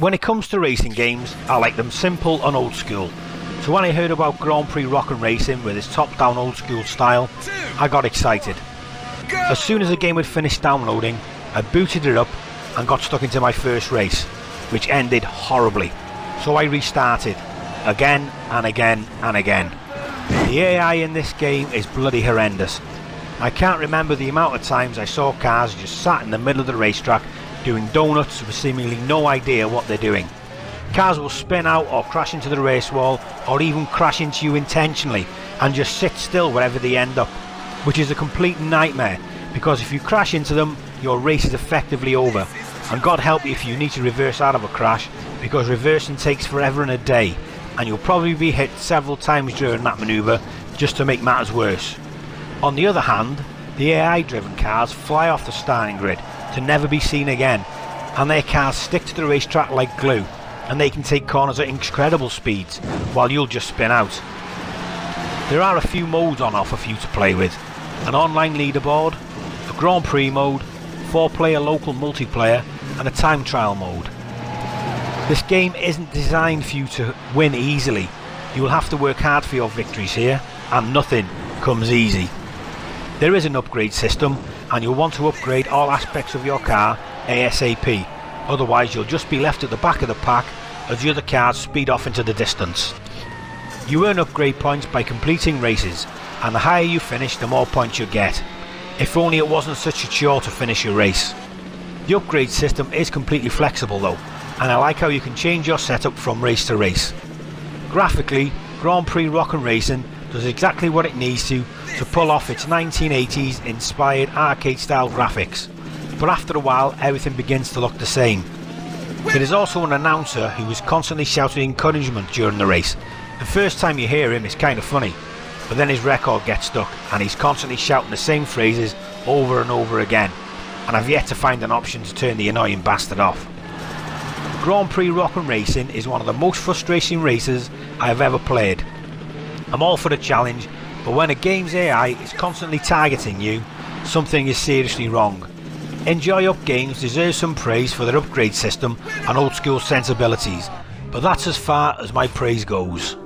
When it comes to racing games, I like them simple and old school. So when I heard about Grand Prix Rock and Racing with its top-down old school style, I got excited. As soon as the game had finished downloading, I booted it up and got stuck into my first race, which ended horribly. So I restarted, again and again and again. The AI in this game is bloody horrendous. I can't remember the amount of times I saw cars just sat in the middle of the racetrack doing donuts with seemingly no idea what they're doing. Cars will spin out or crash into the race wall, or even crash into you intentionally and just sit still wherever they end up, which is a complete nightmare, because if you crash into them, your race is effectively over. And God help you if you need to reverse out of a crash, because reversing takes forever and a day, and you'll probably be hit several times during that manoeuvre just to make matters worse. On the other hand, the AI driven cars fly off the starting grid to never be seen again, and their cars stick to the racetrack like glue, and they can take corners at incredible speeds while you'll just spin out. There are a few modes on offer for you to play with: an online leaderboard, a Grand Prix mode, 4-player local multiplayer, and a time trial mode. This game isn't designed for you to win easily. You will have to work hard for your victories here, and nothing comes easy. There is an upgrade system, and you'll want to upgrade all aspects of your car ASAP, otherwise you'll just be left at the back of the pack as the other cars speed off into the distance. You earn upgrade points by completing races, and the higher you finish, the more points you get. If only it wasn't such a chore to finish your race. The upgrade system is completely flexible though, and I like how you can change your setup from race to race. Graphically, Grand Prix Rock and Racing does exactly what it needs to pull off its 1980s inspired arcade style graphics, but after a while everything begins to look the same. There is also an announcer who is constantly shouting encouragement during the race. The first time you hear him it's kind of funny, but then his record gets stuck and he's constantly shouting the same phrases over and over again, and I've yet to find an option to turn the annoying bastard off. Grand Prix Rock and Racing is one of the most frustrating races I have ever played. I'm all for the challenge, but when a game's AI is constantly targeting you, something is seriously wrong. Enjoy Up Games deserves some praise for their upgrade system and old school sensibilities, but that's as far as my praise goes.